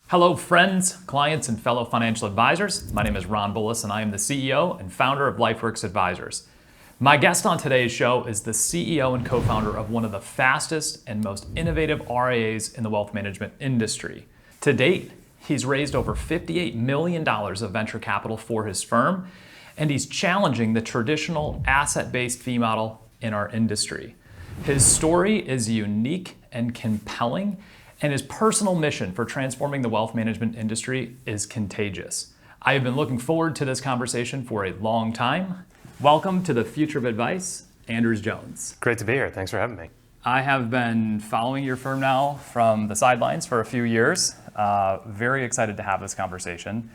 Hello friends, clients, and fellow financial advisors. My name is Ron Bullis and I am the CEO and founder of Lifeworks Advisors. My guest on today's show is the CEO and co-founder of one of the fastest and most innovative RIAs in the wealth management industry. To date, he's raised over $58 million of venture capital for his firm, and he's challenging the traditional asset-based fee model in our industry. His story is unique and compelling, and his personal mission for transforming the wealth management industry is contagious. I have been looking forward to this conversation for a long time. Welcome to the Future of Advice, Andrews Jones. Great to be here. Thanks for having me. I have been following your firm now from the sidelines for a few years. Very excited to have this conversation.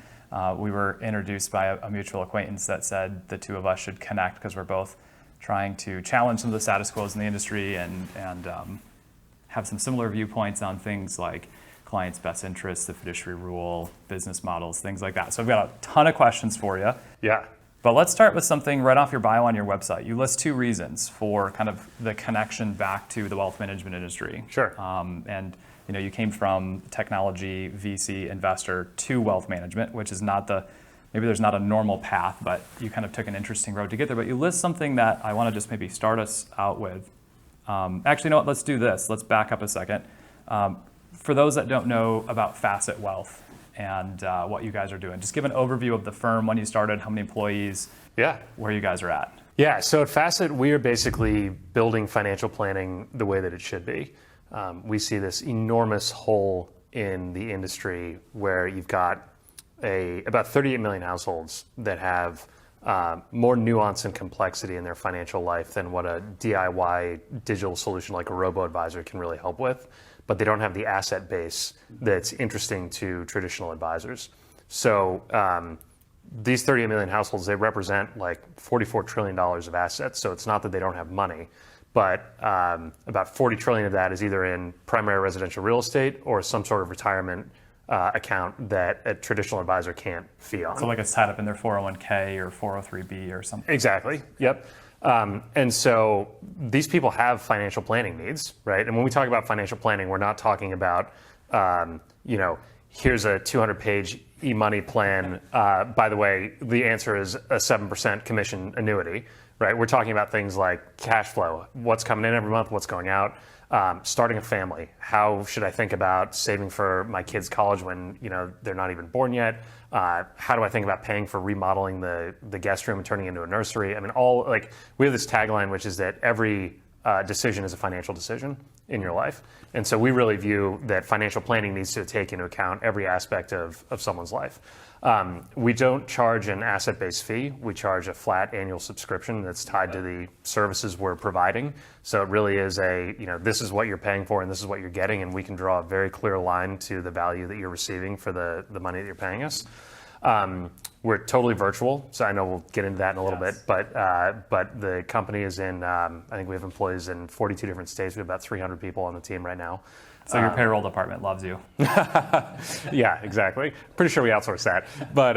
We were introduced by a mutual acquaintance that said the two of us should connect because we're both trying to challenge some of the status quos in the industry and have some similar viewpoints on things like clients' best interests, the fiduciary rule, business models, things like that. So I've got a ton of questions for you. Yeah. But let's start with something right off your bio on your website. You list two reasons for kind of the connection back to the wealth management industry. Sure. And you came from technology, VC, investor to wealth management, which is maybe there's not a normal path, but you kind of took an interesting road to get there. But you list something that I want to just maybe start us out with. Actually, you know what? Let's do this. Let's back up a second. For those that don't know about Facet Wealth and what you guys are doing, just give an overview of the firm, when you started, how many employees, where you guys are at. Yeah, so at Facet, we are basically building financial planning the way that it should be. We see this enormous hole in the industry where you've got about 38 million households that have more nuance and complexity in their financial life than what a DIY digital solution like a robo-advisor can really help with, but they don't have the asset base that's interesting to traditional advisors. So these 38 million households, they represent like $44 trillion of assets. So it's not that they don't have money, but about 40 trillion of that is either in primary residential real estate or some sort of retirement account that a traditional advisor can't fee on. So like it's tied up in their 401k or 403b or something. Exactly. Yep. And so these people have financial planning needs, right? And when we talk about financial planning, we're not talking about, here's a 200-page e-money plan. By the way, the answer is a 7% commission annuity, right? We're talking about things like cash flow, what's coming in every month, what's going out. Starting a family, how should I think about saving for my kids' college when they're not even born yet? How do I think about paying for remodeling the guest room and turning it into a nursery? I mean, we have this tagline, which is that every decision is a financial decision in your life. And so we really view that financial planning needs to take into account every aspect of someone's life. We don't charge an asset-based fee. We charge a flat annual subscription that's tied to the services we're providing. So it really is this is what you're paying for and this is what you're getting, and we can draw a very clear line to the value that you're receiving for the money that you're paying us. We're totally virtual, so I know we'll get into that in a little bit, but the company is in, I think we have employees in 42 different states. We have about 300 people on the team right now. So your payroll department loves you. Yeah, exactly. Pretty sure we outsource that. But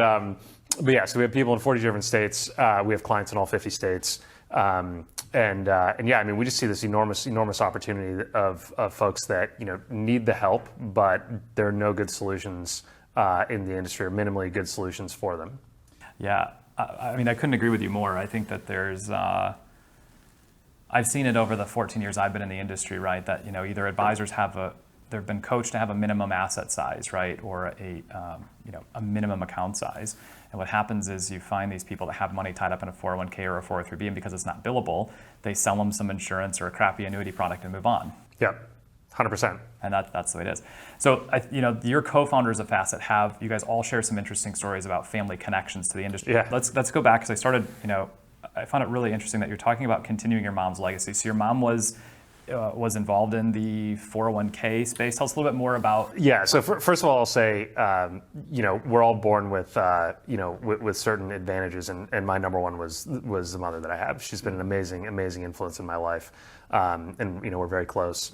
yeah, so we have people in 40 different states. We have clients in all 50 states. And yeah, I mean, we just see this enormous opportunity of folks that need the help, but there are no good solutions in the industry, or minimally good solutions for them. Yeah, I mean, I couldn't agree with you more. I think that there's, I've seen it over the 14 years I've been in the industry, right? That either advisors they've been coached to have a minimum asset size, right, or a minimum account size. And what happens is you find these people that have money tied up in a 401k or a 403b, and because it's not billable, they sell them some insurance or a crappy annuity product and move on. Yep. 100%. And that's the way it is. So, your co-founders of Facet you guys all share some interesting stories about family connections to the industry. Yeah. Let's go back, because I found it really interesting that you're talking about continuing your mom's legacy. So your mom was involved in the 401k space. Tell us a little bit more about. Yeah. So first of all, I'll say, we're all born with, with certain advantages, and my number one was the mother that I have. She's been an amazing influence in my life, and we're very close.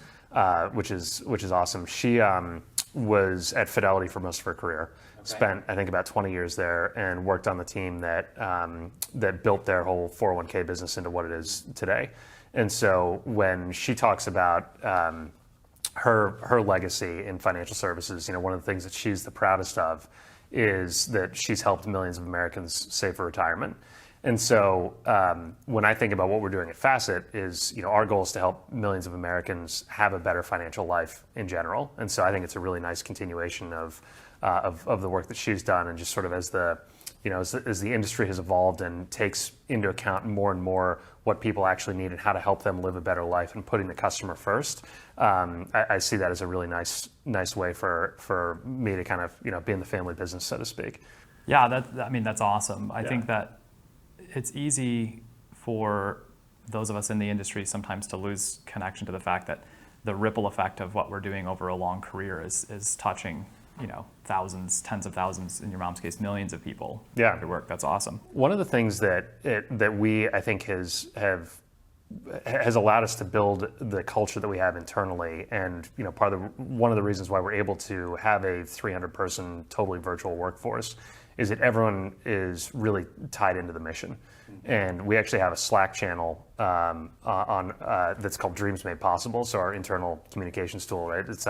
Which is awesome. She was at Fidelity for most of her career. Okay. Spent, I think, about 20 years there and worked on the team that built their whole 401k business into what it is today. And so when she talks about her legacy in financial services, one of the things that she's the proudest of is that she's helped millions of Americans save for retirement. And so when I think about what we're doing at Facet is, our goal is to help millions of Americans have a better financial life in general. And so I think it's a really nice continuation of the work that she's done, and just sort of as the industry has evolved and takes into account more and more what people actually need and how to help them live a better life and putting the customer first. I see that as a really nice way for me to kind of be in the family business, so to speak. Yeah, that's awesome. I think that it's easy for those of us in the industry sometimes to lose connection to the fact that the ripple effect of what we're doing over a long career is touching thousands, tens of thousands, in your mom's case, millions of people. Yeah. Your work. That's awesome. One of the things that we, I think, has allowed us to build the culture that we have internally, and one of the reasons why we're able to have a 300-person totally virtual workforce is that everyone is really tied into the mission. And we actually have a Slack channel that's called Dreams Made Possible. So our internal communications tool, right? It's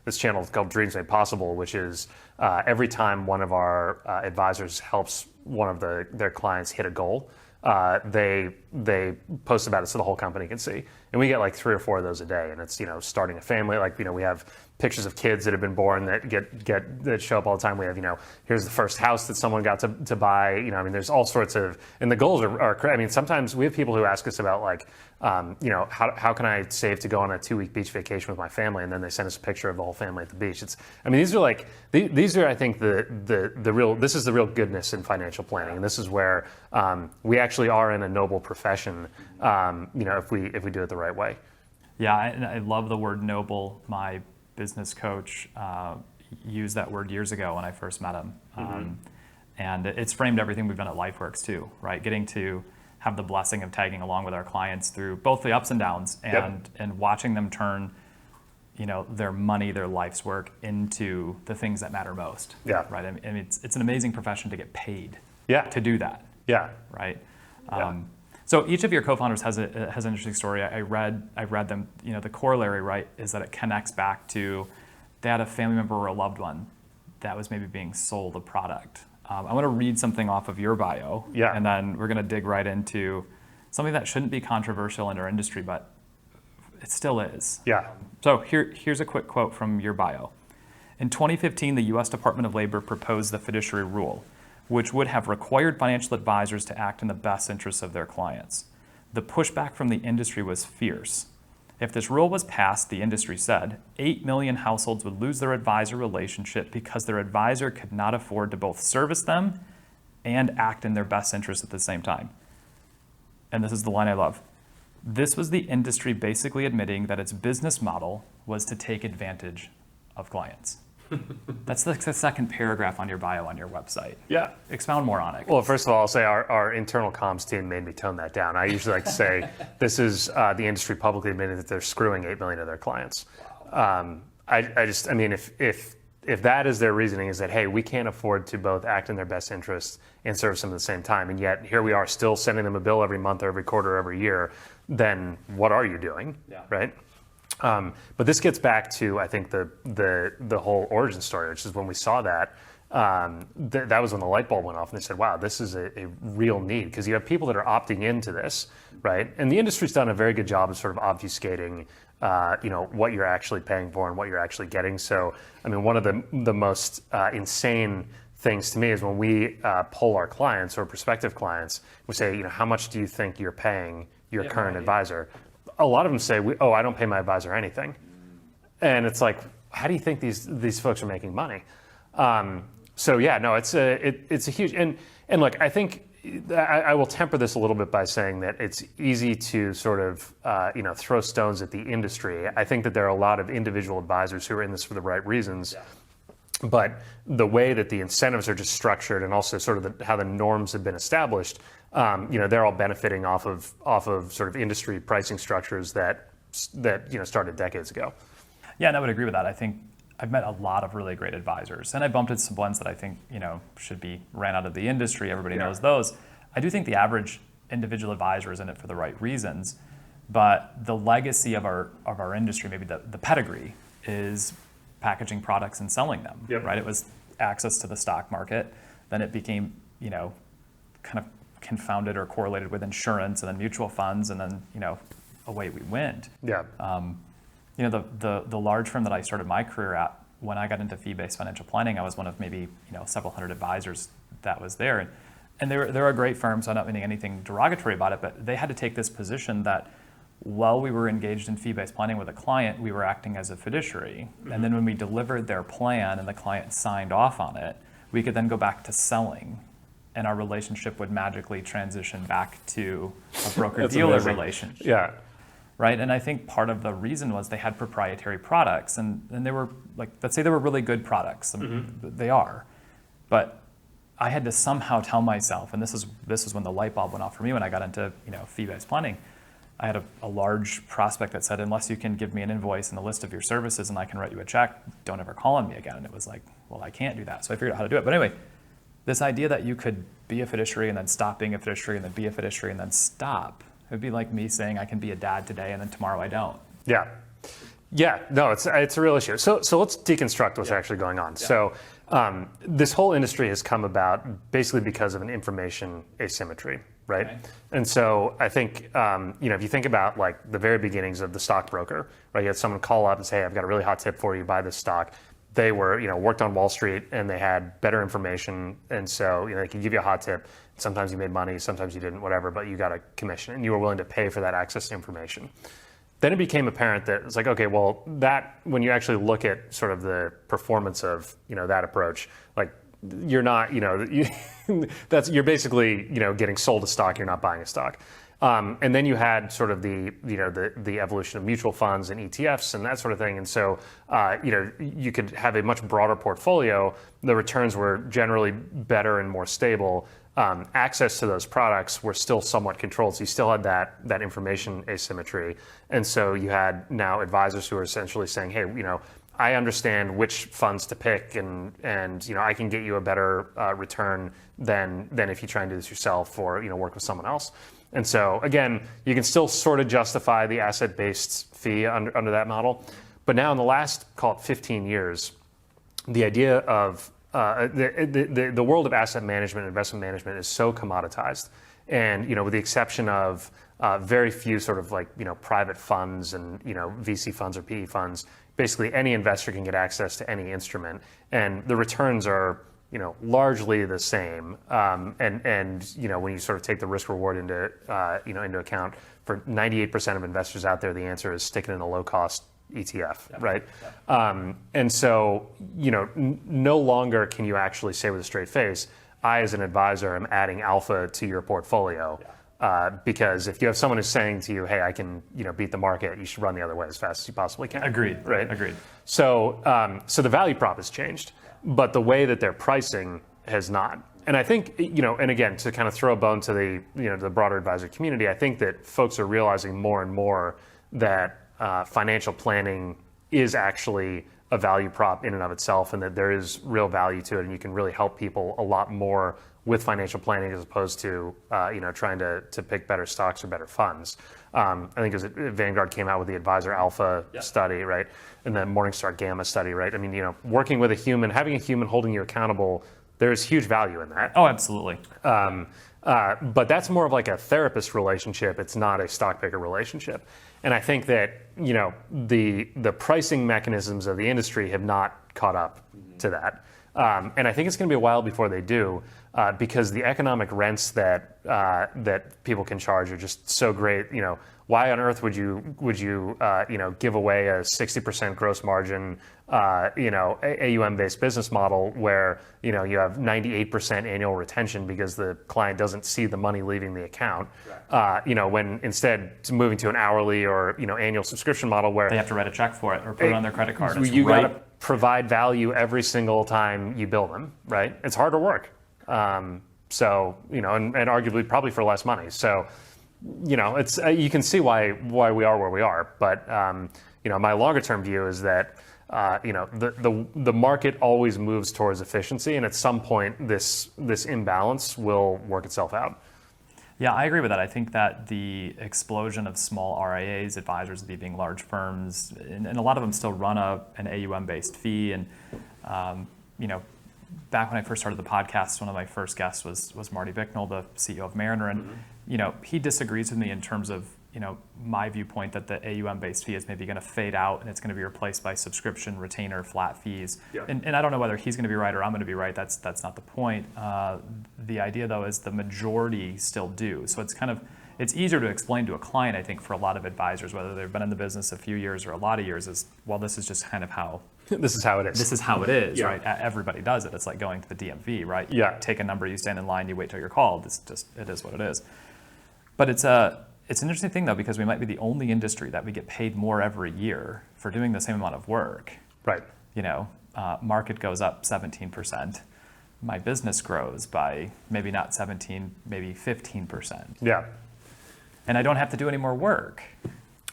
this channel is called Dreams Made Possible, which is every time one of our advisors helps one of their clients hit a goal, they post about it so the whole company can see. And we get like 3 or 4 of those a day. And it's starting a family. We have pictures of kids that have been born that show up all the time. We have here's the first house that someone got to buy. There's all sorts of, and the goals are sometimes we have people who ask us about how can I save to go on a 2-week beach vacation with my family, and then they send us a picture of the whole family at the beach. These are I think this is the real goodness in financial planning, and this is where we actually are in a noble profession. If we do it the right way. Yeah, and I love the word noble. My business coach used that word years ago when I first met him. And it's framed everything we've done at Lifeworks too, right? Getting to have the blessing of tagging along with our clients through both the ups and downs and watching them turn their money, their life's work into the things that matter most. Yeah. Right. It's an amazing profession to get paid to do that. Yeah. Right. So each of your co-founders has an interesting story. I read them. The corollary, right, is that it connects back to they had a family member or a loved one that was maybe being sold a product. I want to read something off of your bio, and then we're going to dig right into something that shouldn't be controversial in our industry, but it still is. Yeah. So here's a quick quote from your bio. In 2015, the U.S. Department of Labor proposed the fiduciary rule, which would have required financial advisors to act in the best interests of their clients. The pushback from the industry was fierce. If this rule was passed, the industry said, 8 million households would lose their advisor relationship because their advisor could not afford to both service them and act in their best interest at the same time. And this is the line I love. This was the industry basically admitting that its business model was to take advantage of clients. That's the second paragraph on your bio on your website. Yeah. Expound more on it. Well, first of all, I'll say our internal comms team made me tone that down. I usually like to say this is the industry publicly admitting that they're screwing 8 million of their clients. If that is their reasoning, is that, hey, we can't afford to both act in their best interests and service them at the same time, and yet here we are still sending them a bill every month or every quarter or every year, then what are you doing, right? But this gets back to, I think, the whole origin story, which is when we saw that, that was when the light bulb went off and they said, wow, this is a real need, because you have people that are opting into this, right? And the industry's done a very good job of sort of obfuscating what you're actually paying for and what you're actually getting. So, one of the most insane things to me is when we poll our clients or prospective clients, we say, how much do you think you're paying your current advisor? A lot of them say, I don't pay my advisor anything. And it's like, how do you think these folks are making money? It's a huge, and look, I think I will temper this a little bit by saying that it's easy to sort of, throw stones at the industry. I think that there are a lot of individual advisors who are in this for the right reasons. Yeah. But the way that the incentives are just structured, and also sort of how the norms have been established, they're all benefiting off of sort of industry pricing structures that started decades ago. Yeah, and I would agree with that. I think I've met a lot of really great advisors, and I bumped into some ones that I think should be ran out of the industry. Everybody knows those. I do think the average individual advisor is in it for the right reasons, but the legacy of our industry, maybe the pedigree, is packaging products and selling them, Yep. right? It was access to the stock market. Then it became, kind of confounded or correlated with insurance and then mutual funds, and then, away we went. Yeah. The large firm that I started my career at, when I got into fee-based financial planning, I was one of maybe, several hundred advisors that was there. And they're a great firm, so I'm not meaning anything derogatory about it, but they had to take this position that while we were engaged in fee-based planning with a client, we were acting as a fiduciary. Mm-hmm. And then when we delivered their plan and the client signed off on it, we could then go back to selling, and our relationship would magically transition back to a broker-dealer relationship. Yeah. Right, and I think part of the reason was they had proprietary products, and they were, like, let's say they were really good products, they are, but I had to somehow tell myself, and this is when the light bulb went off for me when I got into fee-based planning. I had a large prospect that said, unless you can give me an invoice and a list of your services and I can write you a check, don't ever call on me again. And it was like, well, I can't do that. So I figured out how to do it. But anyway, this idea that you could be a fiduciary and then stop being a fiduciary and then be a fiduciary and then stop, it would be like me saying I can be a dad today and then tomorrow I don't. Yeah. Yeah, no, it's a real issue. So let's deconstruct what's actually going on. Yeah. So this whole industry has come about basically because of an information asymmetry, right? Okay. And so I think, if you think about like the very beginnings of the stockbroker, right? You had someone call up and say, hey, I've got a really hot tip for you, buy this stock. They were, worked on Wall Street and they had better information. And so, they could give you a hot tip. Sometimes you made money, sometimes you didn't, whatever, but you got a commission and you were willing to pay for that access to information. Then it became apparent that it's like, okay, well, that when you actually look at sort of the performance of, that approach, like you're not, you're basically, getting sold a stock, you're not buying a stock. And then you had sort of the evolution of mutual funds and ETFs and that sort of thing. And so, you could have a much broader portfolio. The returns were generally better and more stable. Access to those products were still somewhat controlled. So you still had that information asymmetry. And so you had now advisors who are essentially saying, hey, I understand which funds to pick and I can get you a better return than if you try and do this yourself or, work with someone else. And so again, you can still sort of justify the asset-based fee under that model. But now in the last, call it 15 years, the idea of the world of asset management, investment management is so commoditized, and with the exception of very few sort of like private funds and VC funds or PE funds, basically any investor can get access to any instrument, and the returns are largely the same. And when you sort of take the risk reward into into account, for 98% of investors out there, the answer is sticking in a low cost ETF, yeah. Right? Yeah. And so, no longer can you actually say with a straight face, I as an advisor am adding alpha to your portfolio. Yeah. Because if you have someone who's saying to you, hey, I can beat the market, you should run the other way as fast as you possibly can. Agreed. Right? Agreed. So the value prop has changed, but the way that they're pricing has not. And I think, and again, to kind of throw a bone to the broader advisor community, I think that folks are realizing more and more that financial planning is actually a value prop in and of itself, and that there is real value to it, and you can really help people a lot more with financial planning as opposed to trying to pick better stocks or better funds. I think it was Vanguard came out with the Advisor Alpha study, right, and the Morningstar Gamma study, right. I mean, working with a human, having a human holding you accountable, there is huge value in that. Oh, absolutely. But that's more of like a therapist relationship. It's not a stock picker relationship. And I think that the pricing mechanisms of the industry have not caught up to that. And I think it's going to be a while before they do, because the economic rents that people can charge are just so great. Why on earth would you give away a 60% gross margin AUM-based business model where you have 98% annual retention because the client doesn't see the money leaving the account, when instead it's moving to an hourly or annual subscription model where they have to write a check for it or put it on their credit card. You got to provide value every single time you bill them, right? It's harder work. So and arguably probably for less money. So it's you can see why we are where we are. But my longer term view is that the market always moves towards efficiency, and at some point this imbalance will work itself out. Yeah, I agree with that. I think that the explosion of small RIAs, advisors leaving large firms, and a lot of them still run an AUM-based fee. And you know, back when I first started the podcast, one of my first guests was Marty Bicknell, the CEO of Mariner, and you know, he disagrees with me in terms of my viewpoint that the AUM-based fee is maybe going to fade out and it's going to be replaced by subscription, retainer, flat fees. Yeah. And I don't know whether he's going to be right or I'm going to be right. That's not the point. The idea, though, is the majority still do. So it's easier to explain to a client, I think, for a lot of advisors, whether they've been in the business a few years or a lot of years, is, well, this is just kind of how This is how it is. This is how it is, Yeah. right? Everybody does it. It's like going to the DMV, right? You Yeah. take a number, you stand in line, you wait till you're called. It is what it is. But it's an interesting thing, though, because we might be the only industry that we get paid more every year for doing the same amount of work. Right. Market goes up 17%. My business grows by maybe not 17, maybe 15%. Yeah. And I don't have to do any more work.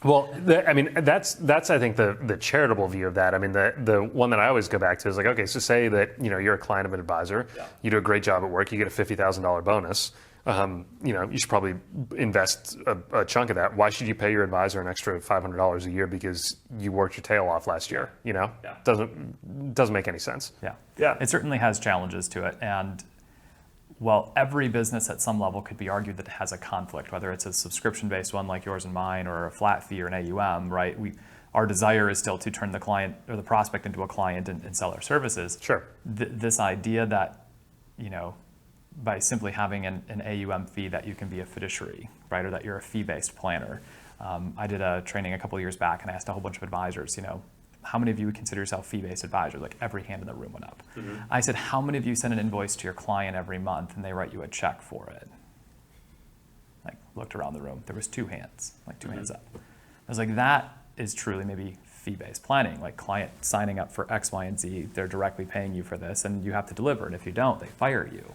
Well, that's I think the charitable view of that. I mean, the one that I always go back to is like, okay, so say that you're a client of an advisor, you do a great job at work, you get a $50,000 bonus. You should probably invest a chunk of that. Why should you pay your advisor an extra $500 a year because you worked your tail off last year? Doesn't make any sense. Yeah. It certainly has challenges to it, and well, every business at some level could be argued that it has a conflict, whether it's a subscription-based one like yours and mine, or a flat fee or an AUM. Right? Our desire is still to turn the client or the prospect into a client and sell our services. Sure. This idea that by simply having an AUM fee that you can be a fiduciary, right, or that you're a fee-based planner. I did a training a couple of years back, and I asked a whole bunch of advisors, how many of you would consider yourself fee-based advisors? Like every hand in the room went up. Mm-hmm. I said, how many of you send an invoice to your client every month and they write you a check for it? Like looked around the room, there was two hands, like two hands up. I was like, that is truly maybe fee-based planning, like client signing up for X, Y, and Z, they're directly paying you for this and you have to deliver, and if you don't, they fire you.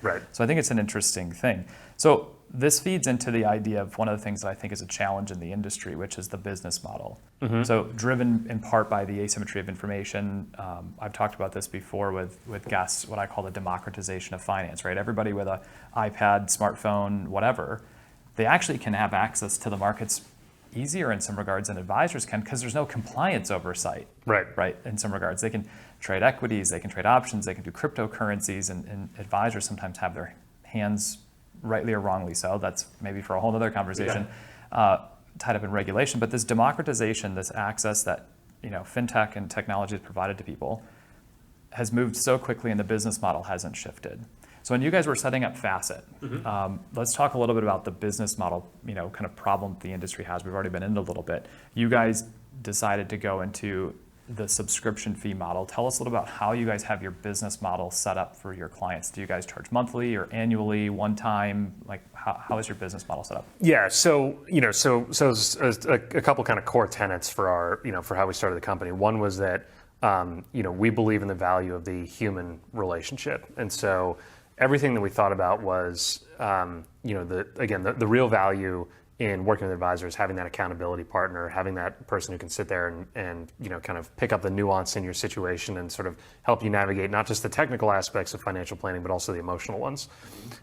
Right. So I think it's an interesting thing. So this feeds into the idea of one of the things that I think is a challenge in the industry, which is the business model. Mm-hmm. So driven in part by the asymmetry of information. I've talked about this before with guests, what I call the democratization of finance, right? Everybody with an iPad, smartphone, whatever, they actually can have access to the markets easier in some regards than advisors can, because there's no compliance oversight. Right. In some regards, they can trade equities, they can trade options, they can do cryptocurrencies, and advisors sometimes have their hands, rightly or wrongly so, that's maybe for a whole other conversation, tied up in regulation. But this democratization, this access that fintech and technology has provided to people, has moved so quickly, and the business model hasn't shifted. So when you guys were setting up Facet, let's talk a little bit about the business model, kind of problem the industry has. We've already been into a little bit. You guys decided to go into the subscription fee model. Tell us a little about how you guys have your business model set up for your clients. Do you guys charge monthly or annually, one time? Like how is your business model set up? Yeah, so a couple kind of core tenets for our, for how we started the company. One was that, we believe in the value of the human relationship, and so everything that we thought about was, the real value in working with advisors, having that accountability partner, having that person who can sit there and kind of pick up the nuance in your situation and sort of help you navigate not just the technical aspects of financial planning, but also the emotional ones.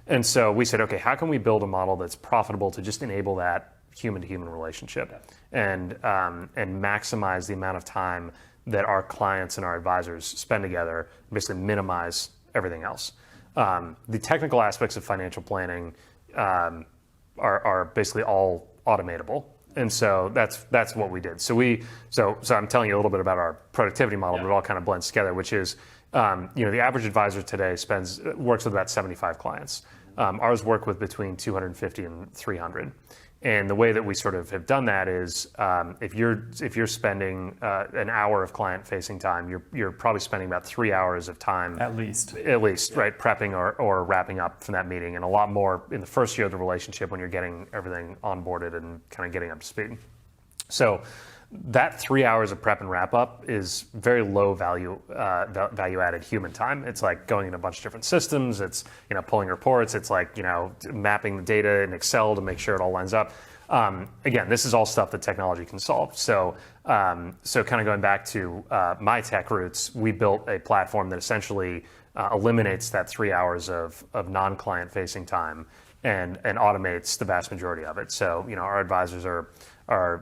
And so we said, okay, how can we build a model that's profitable to just enable that human-to-human relationship and maximize the amount of time that our clients and our advisors spend together, basically minimize everything else. The technical aspects of financial planning are basically all automatable, and so that's what we did. So I'm telling you a little bit about our productivity model, but it all kind of blends together. Which is, the average advisor today works with about 75 clients. Ours work with between 250 and 300. And the way that we sort of have done that is, if you're spending an hour of client-facing time, you're probably spending about 3 hours of time at least, right, prepping or wrapping up from that meeting, and a lot more in the first year of the relationship when you're getting everything onboarded and kind of getting up to speed. So that 3 hours of prep and wrap up is very low value added human time. It's like going in a bunch of different systems. It's pulling reports. It's like mapping the data in Excel to make sure it all lines up. Again, this is all stuff that technology can solve. So kind of going back to my tech roots, we built a platform that essentially eliminates that 3 hours of non-client facing time and automates the vast majority of it. So, our advisors are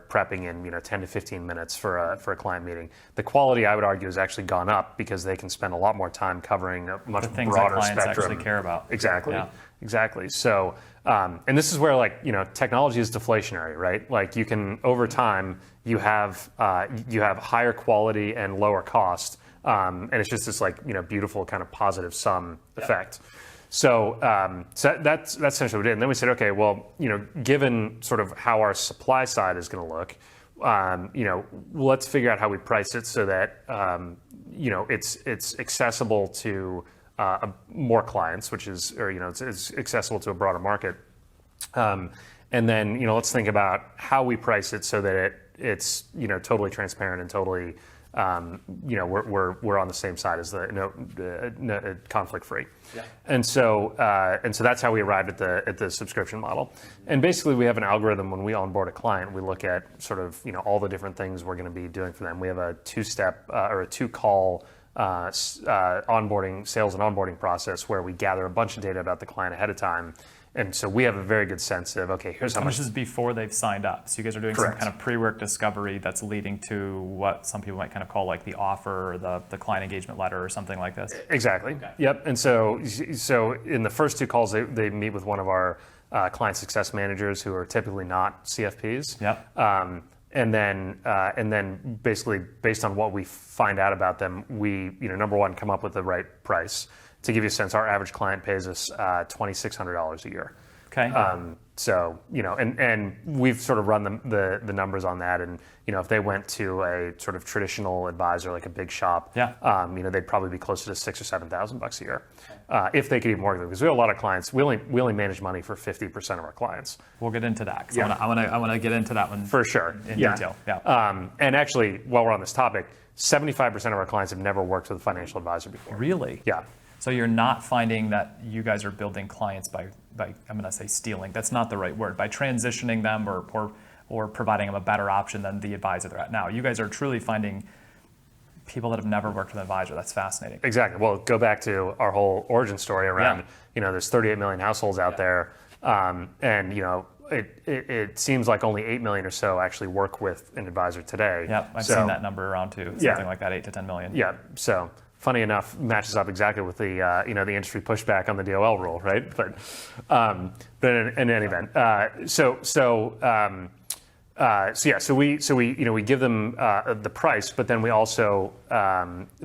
prepping in 10 to 15 minutes for a client meeting. The quality, I would argue, has actually gone up because they can spend a lot more time covering a much The things broader that clients spectrum. actually care about. Exactly. Yeah. Exactly. So, and this is where technology is deflationary, right? Like you can, over time, you have higher quality and lower cost, and it's just this beautiful kind of positive sum effect. So, that's essentially what we did. And then we said, okay, well, given sort of how our supply side is going to look, let's figure out how we price it so that it's accessible to more clients, it's accessible to a broader market. And then let's think about how we price it so that it's totally transparent and totally we're on the same side as the conflict free. Yeah. And so that's how we arrived at the subscription model. And basically we have an algorithm. When we onboard a client, we look at sort of all the different things we're going to be doing for them. We have a two-step or a two-call sales and onboarding process where we gather a bunch of data about the client ahead of time. And so we have a very good sense of, okay, here's how much. This is before they've signed up. So you guys are doing Correct. some kind of pre-work discovery that's leading to what some people might kind of call like the offer or the client engagement letter or something like this. Exactly. Okay. Yep. And so in the first two calls, they meet with one of our client success managers who are typically not CFPs. Yep. And then basically based on what we find out about them, we number one, come up with the right price. To give you a sense, our average client pays us $2,600 a year. Okay. So and we've sort of run the numbers on that, and if they went to a sort of traditional advisor like a big shop, they'd probably be closer to $6,000 or $7,000 a year, if they could even more. Because we have a lot of clients. We only manage money for 50% of our clients. We'll get into that. I want to get into that one for sure in detail. Yeah. And actually, while we're on this topic, 75% of our clients have never worked with a financial advisor before. Really? Yeah. So you're not finding that you guys are building clients by I'm going to say stealing. That's not the right word. By transitioning them or providing them a better option than the advisor they're at now. You guys are truly finding people that have never worked with an advisor. That's fascinating. Exactly. Well, go back to our whole origin story around, there's 38 million households out there. And, it seems like only 8 million or so actually work with an advisor today. Yeah, I've seen that number around too. Something like that, 8 to 10 million. Yeah. So funny enough, matches up exactly with the the industry pushback on the DOL rule, right? But in any event, so we give them the price, but then we also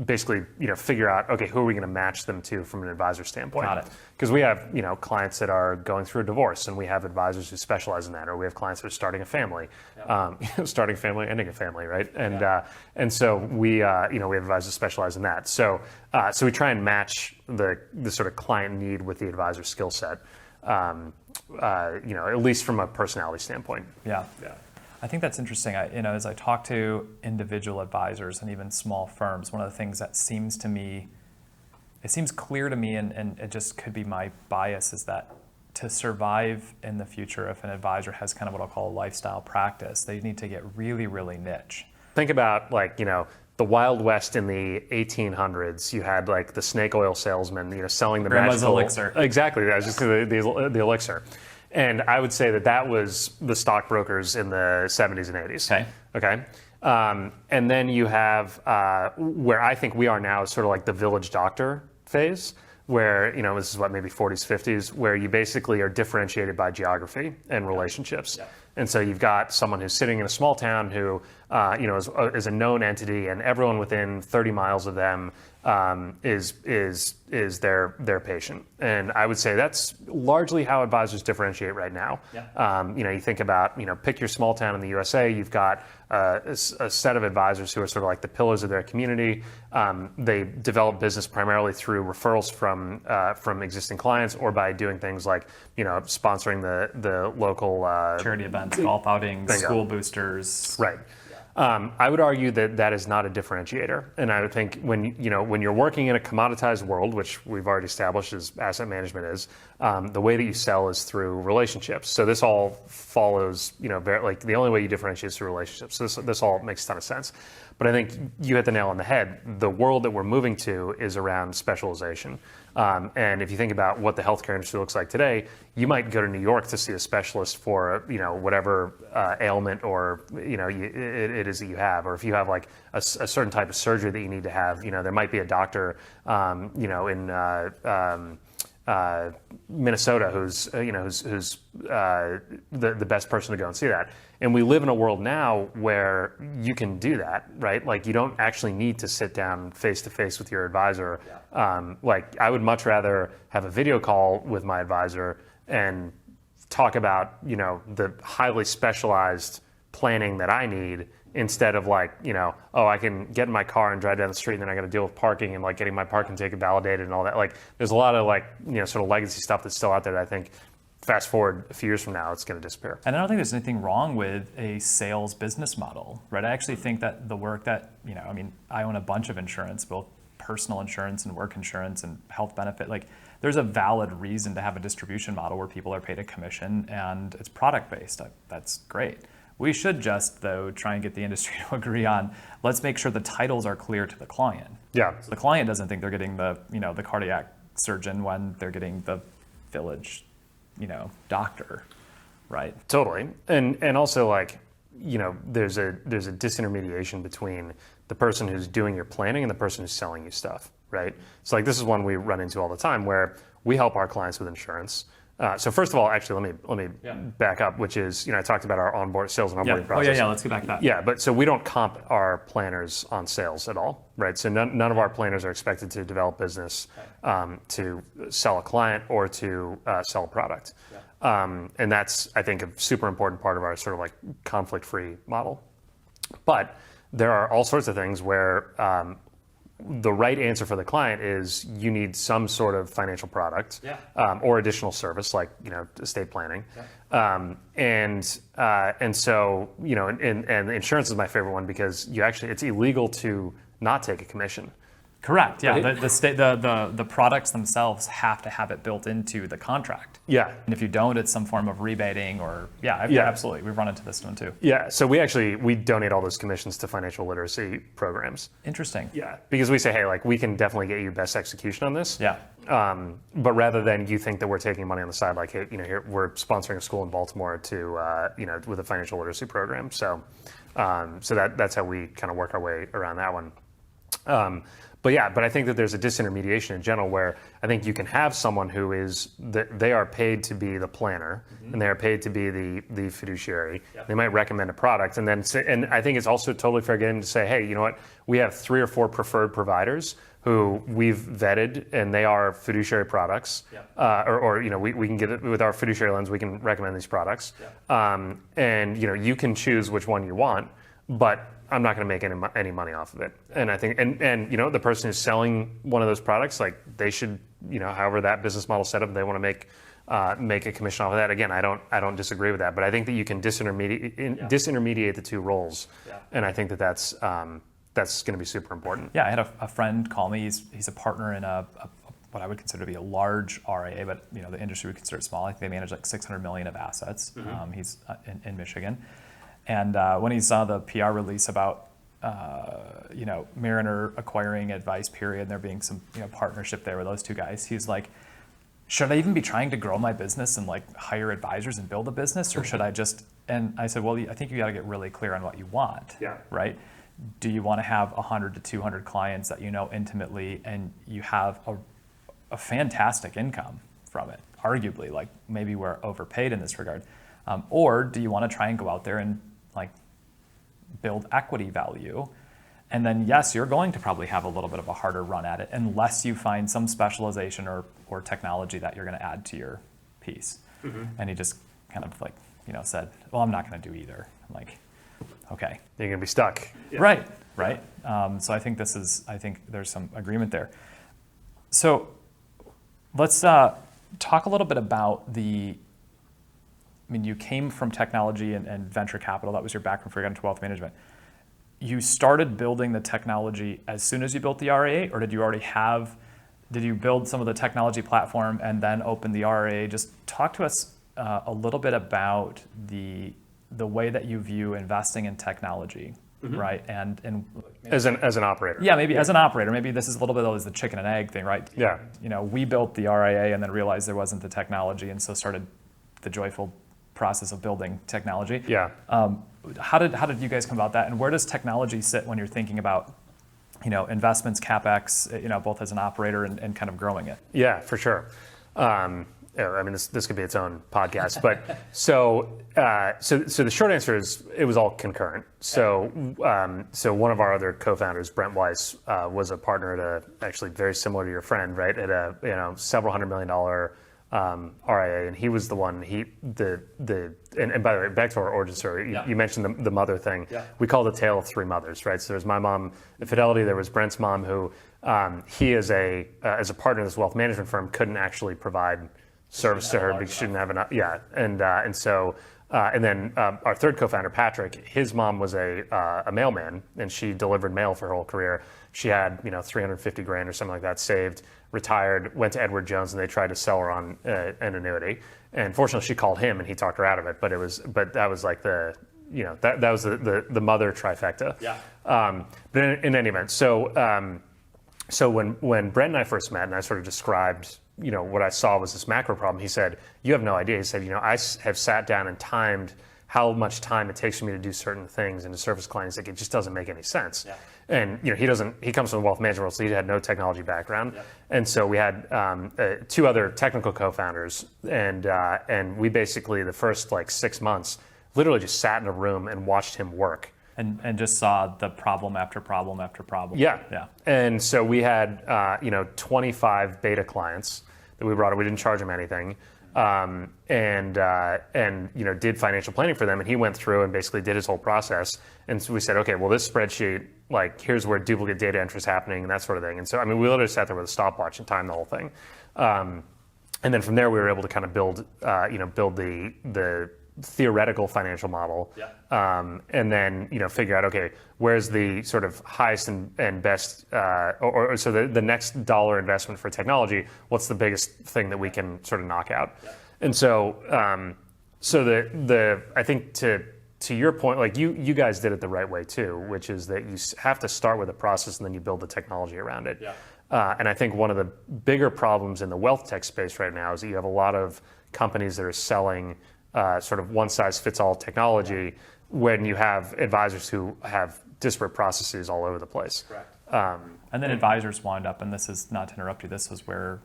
basically figure out, okay, who are we going to match them to from an advisor standpoint? Got it. Because we have clients that are going through a divorce, and we have advisors who specialize in that, or we have clients that are starting a family, starting a family, ending a family, right? And so we we have advisors who specialize in that. So we try and match the sort of client need with the advisor skill set, at least from a personality standpoint. Yeah. I think that's interesting. As I talk to individual advisors and even small firms, one of the things that seems clear to me, and it just could be my bias, is that to survive in the future, if an advisor has kind of what I'll call a lifestyle practice, they need to get really, really niche. Think about the Wild West in the 1800s. You had the snake oil salesman, selling the Grandma's magical elixir. Exactly, that was just the elixir. And I would say that was the stockbrokers in the 70s and 80s. Okay. And then you have where I think we are now is sort of like the village doctor phase, where this is maybe 40s, 50s, where you basically are differentiated by geography and relationships. Yeah. And so you've got someone who's sitting in a small town who is a known entity, and everyone within 30 miles of them is their patient. And I would say that's largely how advisors differentiate right now. Yeah. You think about, pick your small town in the USA, you've got a set of advisors who are sort of like the pillars of their community. They develop business primarily through referrals from existing clients, or by doing things like, sponsoring the local charity events, golf outings, school boosters. Right. I would argue that is not a differentiator, and I would think when you're working in a commoditized world, which we've already established as asset management is, the way that you sell is through relationships. So this all follows, the only way you differentiate is through relationships. So this all makes a ton of sense. But I think you hit the nail on the head. The world that we're moving to is around specialization. And if you think about what the healthcare industry looks like today, you might go to New York to see a specialist for whatever ailment or it is that you have, or if you have like a certain type of surgery that you need to have, there might be a doctor in Minnesota who's the best person to go and see that. And we live in a world now where you can do that, right? Like you don't actually need to sit down face to face with your advisor. Like I would much rather have a video call with my advisor and talk about, the highly specialized planning that I need, instead of like, I can get in my car and drive down the street and then I got to deal with parking and like getting my parking ticket validated and all that. Like there's a lot of like, sort of legacy stuff that's still out there that I think fast forward a few years from now, it's going to disappear. And I don't think there's anything wrong with a sales business model, right? I actually think that the work that, I own a bunch of insurance, both personal insurance and work insurance and health benefit. Like there's a valid reason to have a distribution model where people are paid a commission and it's product based. That's great. We should just, though, try and get the industry to agree on, let's make sure the titles are clear to the client. Yeah. So the client doesn't think they're getting the cardiac surgeon when they're getting the village, doctor, right? Totally. And also like, there's a disintermediation between the person who's doing your planning and the person who's selling you stuff, right? So like this is one we run into all the time where we help our clients with insurance. So first of all, actually, let me back up, which is, I talked about our sales and onboarding process. Let's get back to that. Yeah, but so we don't comp our planners on sales at all, right? So none of our planners are expected to develop business to sell a client or to sell a product. And that's, I think, a super important part of our sort of like conflict-free model. But there are all sorts of things where the right answer for the client is you need some sort of financial product or additional service like estate planning, and so and insurance is my favorite one because it's illegal to not take a commission. Correct. Yeah, right? The products themselves have to have it built into the contract. Yeah. And if you don't, it's some form of rebating or absolutely. We've run into this one too. Yeah. So we donate all those commissions to financial literacy programs. Interesting. Yeah. Because we say, hey, like we can definitely get you best execution on this. Yeah. But rather than you think that we're taking money on the side, like hey, here we're sponsoring a school in Baltimore to with a financial literacy program. So that's how we kind of work our way around that one. But I think that there's a disintermediation in general where I think you can have someone who is they are paid to be the planner and they are paid to be the fiduciary. Yep. They might recommend a product and I think it's also totally fair game to say, hey, you know what? We have 3 or 4 preferred providers who we've vetted and they are fiduciary products. Yep. We can get it with our fiduciary lens. We can recommend these products. Yep. And you can choose which one you want, but I'm not going to make any money off of it. And I think, and the person who's selling one of those products, like they should, however that business model set up, they want to make a commission off of that. Again, I don't disagree with that, but I think that you can disintermediate the two roles, and I think that's going to be super important. Yeah, I had a friend call me. He's a partner in what I would consider to be a large RIA, but the industry would consider it small. I think they manage like $600 million of assets. Mm-hmm. He's in Michigan. And when he saw the PR release about, Mariner acquiring Advice Period, and there being some, partnership there with those two guys, he's like, should I even be trying to grow my business and like hire advisors and build a business, or should I just? And I said, well, I think you got to get really clear on what you want. Yeah. Right. Do you want to have 100 to 200 clients that you know intimately, and you have a fantastic income from it? Arguably, like maybe we're overpaid in this regard. Or do you want to try and go out there and like build equity value? And then yes, you're going to probably have a little bit of a harder run at it unless you find some specialization or technology that you're going to add to your piece. Mm-hmm. And he just kind of like, said, well, I'm not going to do either. I'm like, okay. You're going to be stuck. Yeah. Right. So I think there's some agreement there. So let's talk a little bit about you came from technology and venture capital. That was your background before you got into wealth management. You started building the technology as soon as you built the RIA, or did you build some of the technology platform and then open the RIA? Just talk to us a little bit about the way that you view investing in technology right? And as an operator. yeah, maybe as an operator, maybe this is a little bit of the chicken and egg thing, right? Yeah. We built the RIA and then realized there wasn't the technology, and so started the joyful process of building technology. Yeah. How did you guys come about that, and where does technology sit when you're thinking about investments, CapEx, both as an operator and kind of growing it? Yeah, for sure. This could be its own podcast, but so the short answer is it was all concurrent. So one of our other co-founders, Brent Weiss, was a partner at actually very similar to your friend, right? At a several $100 million RIA, and he was the one. And by the way, back to our origin story, you mentioned the mother thing. Yeah. We call it a tale of three mothers, right? So there's my mom at Fidelity. There was Brent's mom, who he as a partner in this wealth management firm couldn't actually provide service to her because she didn't have enough. Yeah, and then our third co-founder, Patrick, his mom was a mailman, and she delivered mail for her whole career. She had $350,000 or something like that saved, retired, went to Edward Jones, and they tried to sell her on an annuity. And fortunately, she called him, and he talked her out of it. But that was like that was the mother trifecta. Yeah. But in any event, so when Brent and I first met, and I sort of described what I saw was this macro problem, he said, "You have no idea." He said, "I have sat down and timed how much time it takes for me to do certain things and to service clients. Like, it just doesn't make any sense." Yeah. And he comes from the wealth management world, so he had no technology background. Yeah. And so we had two other technical co-founders, and we basically the first 6 months literally just sat in a room and watched him work. And just saw the problem after problem after problem. Yeah. And so we had 25 beta clients that we brought in. We didn't charge them anything, and did financial planning for them. And he went through and basically did his whole process. And so we said, okay, well, this spreadsheet, here's where duplicate data entry is happening and that sort of thing. And so we literally sat there with a stopwatch and timed the whole thing. And then from there, we were able to kind of build the theoretical financial model, and then figure out, okay, where's the sort of highest and best, so the next dollar investment for technology, what's the biggest thing that we can sort of knock out? Yeah. And so I think to your point, you guys did it the right way too, which is that you have to start with a process and then you build the technology around it. Yeah. And I think one of the bigger problems in the wealth tech space right now is that you have a lot of companies that are selling sort of one-size-fits-all technology when you have advisors who have disparate processes all over the place. Correct. And then advisors wind up, and this is not to interrupt you, this was where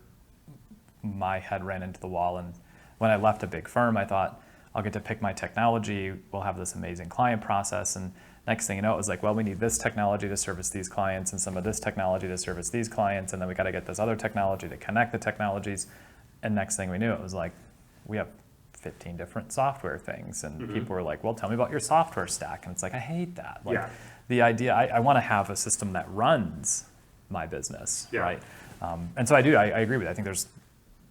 my head ran into the wall. And when I left a big firm, I thought, I'll get to pick my technology, we'll have this amazing client process, and next thing you know, it was like, well, we need this technology to service these clients and some of this technology to service these clients, and then we got to get this other technology to connect the technologies. And next thing we knew, it was like, we have 15 different software things, and people were like, well, tell me about your software stack. And it's like, I hate that. The idea, I want to have a system that runs my business, right? And so I agree with you. I think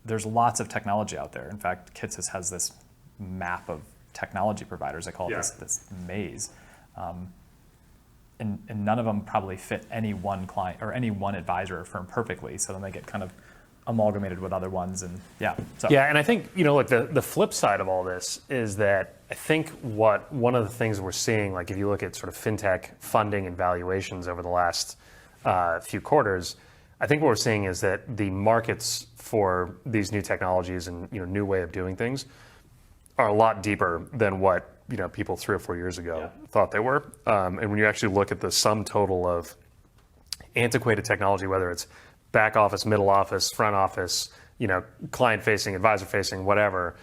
there's lots of technology out there. In fact, Kitsis has this map of technology providers. I call it this maze. And none of them probably fit any one client or any one advisor or firm perfectly. So then they get kind of amalgamated with other ones, and and I think the flip side of all this is that I think one of the things we're seeing, if you look at sort of fintech funding and valuations over the last few quarters, I think what we're seeing is that the markets for these new technologies and new way of doing things are a lot deeper than what people 3 or 4 years ago thought they were. And when you actually look at the sum total of antiquated technology, whether it's back office, middle office, front office, client facing, advisor facing, whatever,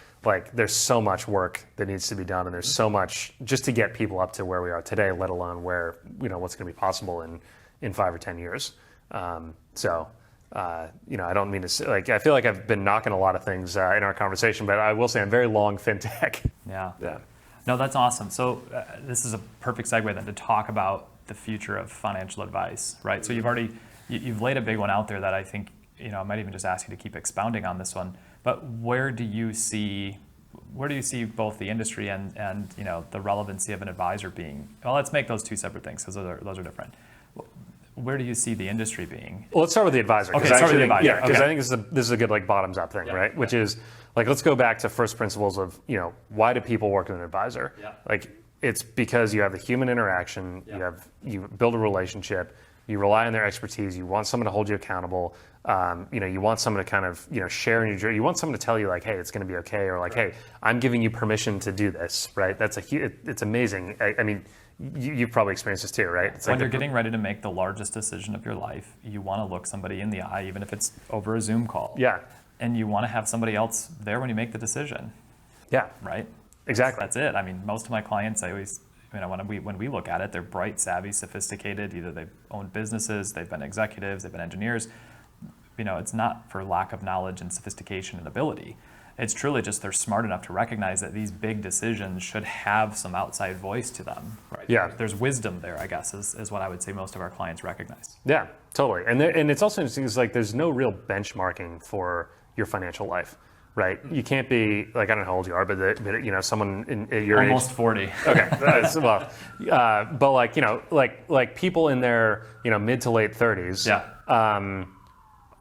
there's so much work that needs to be done, and there's so much just to get people up to where we are today, let alone where what's going to be possible in 5 or 10 years. I don't mean to say, I feel like I've been knocking a lot of things in our conversation, but I will say I'm very long fintech. Yeah. No, that's awesome. So this is a perfect segue then to talk about the future of financial advice, right? So you've laid a big one out there that I think, I might even just ask you to keep expounding on this one, but where do you see both the industry and the relevancy of an advisor being? Well, let's make those two separate things, because those are different. Where do you see the industry being? Well, let's start with the advisor. Okay, start with the advisor. Yeah, because I think this is a good bottoms up thing, right? Which is let's go back to first principles of why do people work with an advisor? Yeah. it's because you have the human interaction, you build a relationship, you rely on their expertise, you want someone to hold you accountable, you want someone to kind of, share in your journey, you want someone to tell you like, hey, it's going to be okay, or like, hey, I'm giving you permission to do this, right? It's amazing. I mean, you've probably experienced this too, right? It's when you're getting ready to make the largest decision of your life, you want to look somebody in the eye, even if it's over a Zoom call. Yeah. And you want to have somebody else there when you make the decision. Yeah. Right? Exactly. That's it. I mean, most of my clients, I always, when we look at it, they're bright, savvy, sophisticated. Either they've owned businesses, they've been executives, they've been engineers. It's not for lack of knowledge and sophistication and ability. It's truly just they're smart enough to recognize that these big decisions should have some outside voice to them. Right? Yeah. There's wisdom there, I guess, is what I would say most of our clients recognize. Yeah, totally. And it's also interesting, it's like there's no real benchmarking for your financial life, right? You can't be, like, I don't know how old you are, but someone at your Almost age. 40. Okay, but like people in their, mid to late 30s,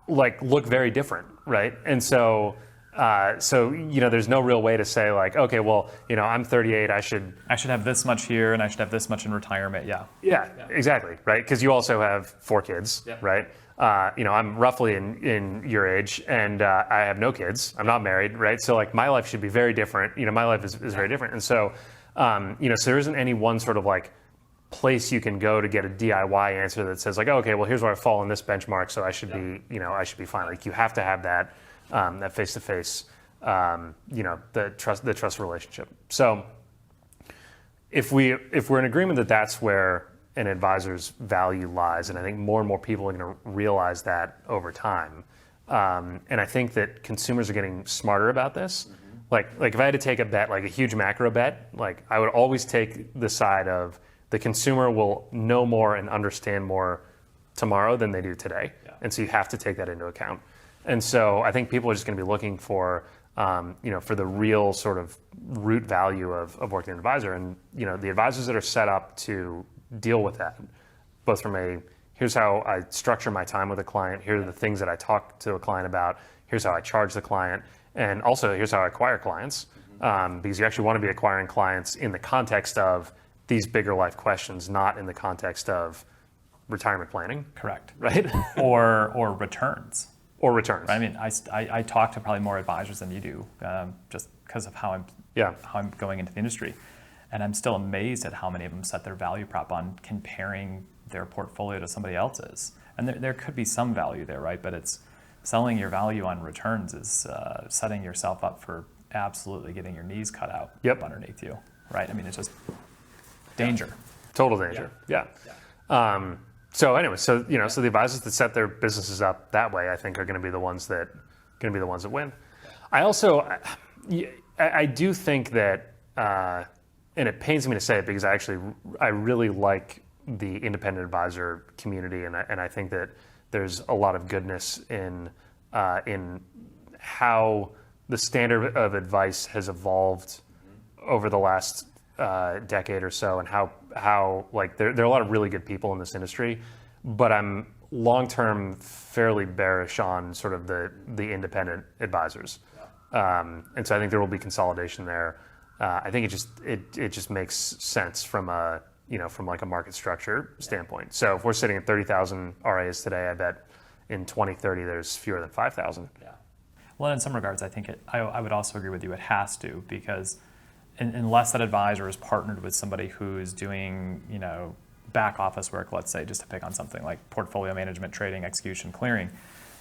look very different, right? And so there's no real way to say like, okay, well, I'm 38, I should have this much here and I should have this much in retirement. Yeah, exactly, right? Because you also have 4 kids, right? I'm roughly in your age, and I have no kids. I'm not married, right? So like my life should be very different. My life is very different, and so so there isn't any one sort of like place you can go to get a DIY answer that says like, oh, okay, well, here's where I fall in this benchmark, so I should be, I should be fine. Like you have to have that that face-to-face, the trust relationship. So if we're in agreement that that's where an advisor's value lies, and I think more and more people are going to realize that over time, and I think that consumers are getting smarter about this. Like if I had to take a bet, like a huge macro bet, like I would always take the side of the consumer will know more and understand more tomorrow than they do today. And so you have to take that into account. And so I think people are just going to be looking for, for the real sort of root value of working an advisor. And, the advisors that are set up to deal with that, both from here's how I structure my time with a client, here are the things that I talk to a client about, here's how I charge the client, and also here's how I acquire clients. Because you actually want to be acquiring clients in the context of these bigger life questions, not in the context of retirement planning. Correct. Right? or returns. Or returns. I mean, I talk to probably more advisors than you do, just because of how I'm going into the industry, and I'm still amazed at how many of them set their value prop on comparing their portfolio to somebody else's. And there could be some value there, right? But it's selling your value on returns is setting yourself up for absolutely getting your knees cut out underneath you, right? I mean, it's just danger. Total danger. Yeah. So anyway, so the advisors that set their businesses up that way, I think, are going to be the ones that win. I also, I do think that, and it pains me to say it because I really like the independent advisor community, and I think that there's a lot of goodness in how the standard of advice has evolved over the last decade or so, and how like there are a lot of really good people in this industry, but I'm long-term fairly bearish on sort of the independent advisors, and so I think there will be consolidation there. I think it just makes sense from from like a market structure standpoint. So if we're sitting at 30,000 RAs today, I bet in 2030 there's fewer than 5,000. Yeah. Well, in some regards, I think I would also agree with you. It has to, because unless that advisor is partnered with somebody who's doing, back office work, let's say, just to pick on something like portfolio management, trading, execution, clearing,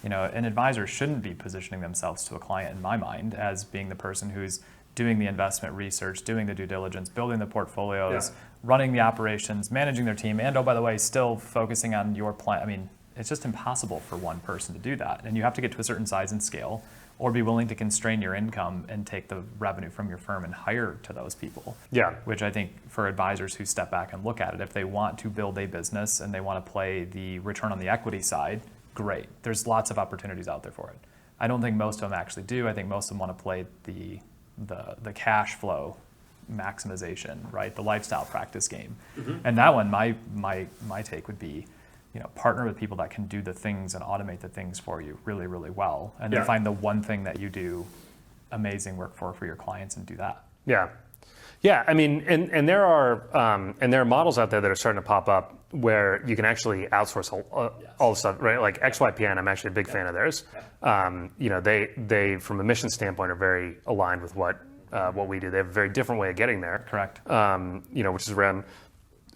an advisor shouldn't be positioning themselves to a client, in my mind, as being the person who's doing the investment research, doing the due diligence, building the portfolios, running the operations, managing their team, and, oh, by the way, still focusing on your plan. I mean, it's just impossible for one person to do that. And you have to get to a certain size and scale, or be willing to constrain your income and take the revenue from your firm and hire to those people. Yeah. Which I think for advisors who step back and look at it, if they want to build a business and they want to play the return on the equity side, great. There's lots of opportunities out there for it. I don't think most of them actually do. I think most of them want to play the cash flow maximization, right? The lifestyle practice game. And that one, my take would be, partner with people that can do the things and automate the things for you really, really well. And then find the one thing that you do amazing work for your clients and do that. Yeah. Yeah, I mean, and there are models out there that are starting to pop up where you can actually outsource all the stuff, right? Like XYPN, I'm actually a big fan of theirs. They from a mission standpoint are very aligned with what we do. They have a very different way of getting there. Correct. Which is around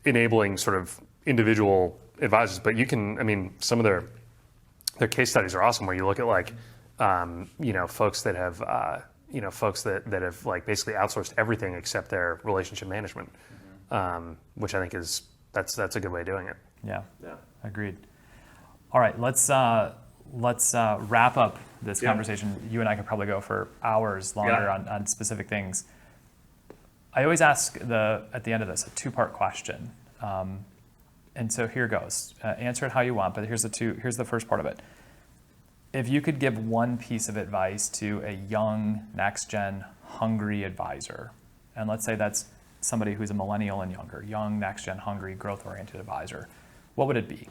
enabling sort of individual advisors. But you can, I mean, some of their case studies are awesome where you look at like, folks that have, that have like basically outsourced everything except their relationship management, which I think that's a good way of doing it. Yeah. Agreed. All right, let's wrap up this conversation. You and I could probably go for hours longer on specific things. I always ask at the end of this a two-part question, and so here goes. Answer it how you want, but here's the first part of it. If you could give one piece of advice to a young, next-gen, hungry advisor, and let's say that's somebody who's a millennial and younger, young, next-gen, hungry, growth-oriented advisor, what would it be?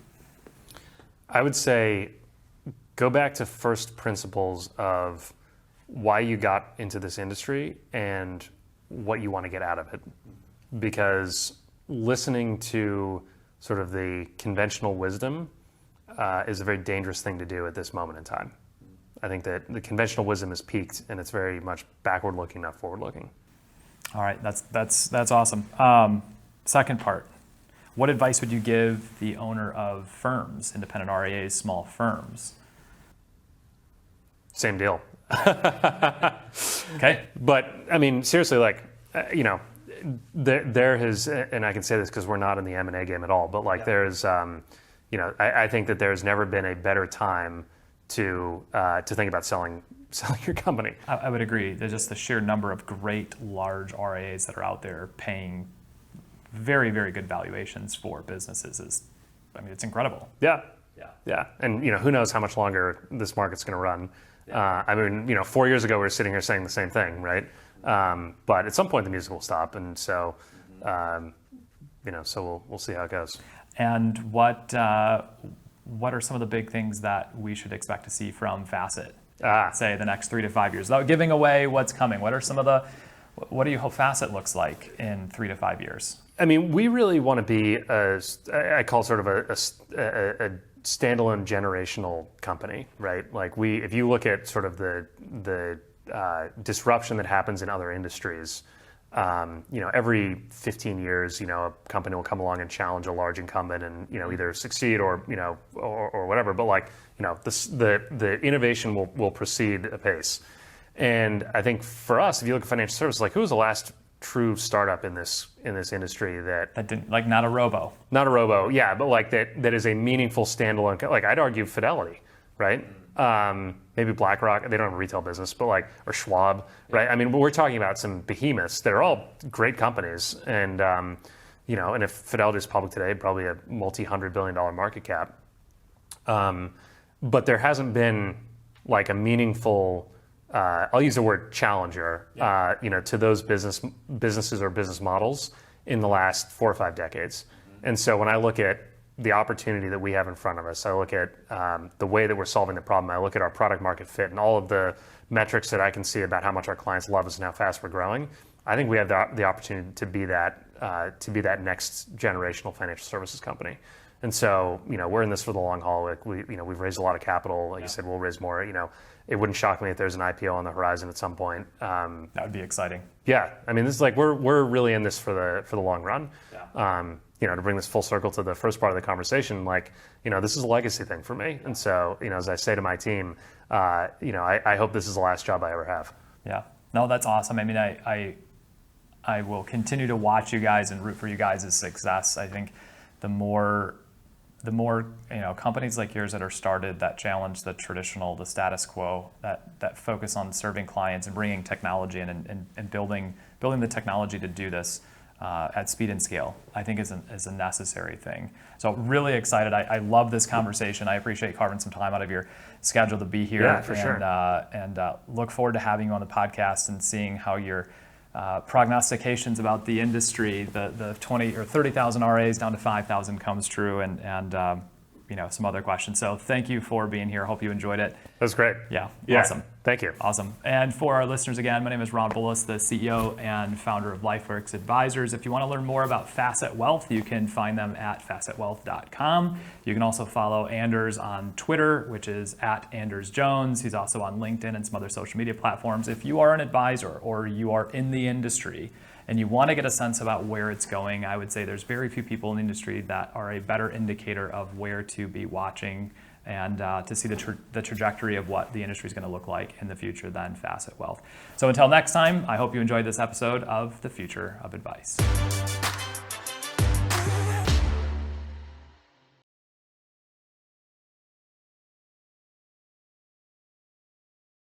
I would say go back to first principles of why you got into this industry and what you want to get out of it. Because listening to sort of the conventional wisdom is a very dangerous thing to do at this moment in time. I think that the conventional wisdom is peaked and it's very much backward looking, not forward looking. All right, that's awesome. Second part, what advice would you give the owner of firms, independent RIAs, small firms? Same deal. Okay. But I mean, seriously, like, there has, and I can say this because we're not in the M&A game at all, but like there's, I think that there's never been a better time to think about selling your company. I would agree. There's just the sheer number of great large RIAs that are out there paying very, very good valuations for businesses it's incredible. Yeah. And who knows how much longer this market's going to run. 4 years ago we were sitting here saying the same thing, right? But at some point the music will stop, and so so we'll see how it goes. And what are some of the big things that we should expect to see from Facet? Say the next 3 to 5 years, without giving away what's coming. What do you hope Facet looks like in 3 to 5 years? I mean, we really want to be I call sort of a standalone generational company, right? Like if you look at sort of the disruption that happens in other industries, every 15 years, a company will come along and challenge a large incumbent and, either succeed or whatever. But like, the innovation will proceed apace. And I think for us, if you look at financial services, like who was the last true startup in this industry that didn't, like, not a robo, yeah, but like that is a meaningful standalone, like I'd argue Fidelity, right? Maybe BlackRock, they don't have a retail business, but or Schwab, right? I mean, we're talking about some behemoths that are all great companies, and and if Fidelity is public today, probably a multi-$100 billion market cap. But there hasn't been like a meaningful, I'll use the word challenger, to those businesses or business models in the last 4 or 5 decades. And so when I look at the opportunity that we have in front of us, I look at the way that we're solving the problem, I look at our product market fit and all of the metrics that I can see about how much our clients love us and how fast we're growing. I think we have the opportunity to be that next generational financial services company. And so, we're in this for the long haul. Like we've raised a lot of capital. Like you said, we'll raise more. It wouldn't shock me if there's an IPO on the horizon at some point. That would be exciting. Yeah, I mean, this is like we're really in this for the long run. To bring this full circle to the first part of the conversation, this is a legacy thing for me. And so, as I say to my team, I hope this is the last job I ever have. Yeah. No, that's awesome. I mean, I will continue to watch you guys and root for you guys' success. I think the more companies like yours that are started, that challenge the status quo, that focus on serving clients and bringing technology in and building the technology to do this at speed and scale, I think is a necessary thing. So really excited. I love this conversation. I appreciate carving some time out of your schedule to be here. Yeah, for sure. And look forward to having you on the podcast and seeing how your prognostications about the industry, the 20 or 30,000 RAs down to 5,000 comes true, and some other questions. So thank you for being here. Hope you enjoyed it. That was great. Yeah. Yeah. Awesome. Thank you. Awesome. And for our listeners again, my name is Ron Bullis, the CEO and founder of Lifeworks Advisors. If you want to learn more about Facet Wealth, you can find them at facetwealth.com. You can also follow Anders on Twitter, which is at Anders Jones. He's also on LinkedIn and some other social media platforms. If you are an advisor or you are in the industry and you want to get a sense about where it's going, I would say there's very few people in the industry that are a better indicator of where to be watching and to see the trajectory of what the industry is going to look like in the future than Facet Wealth. So until next time, I hope you enjoyed this episode of The Future of Advice.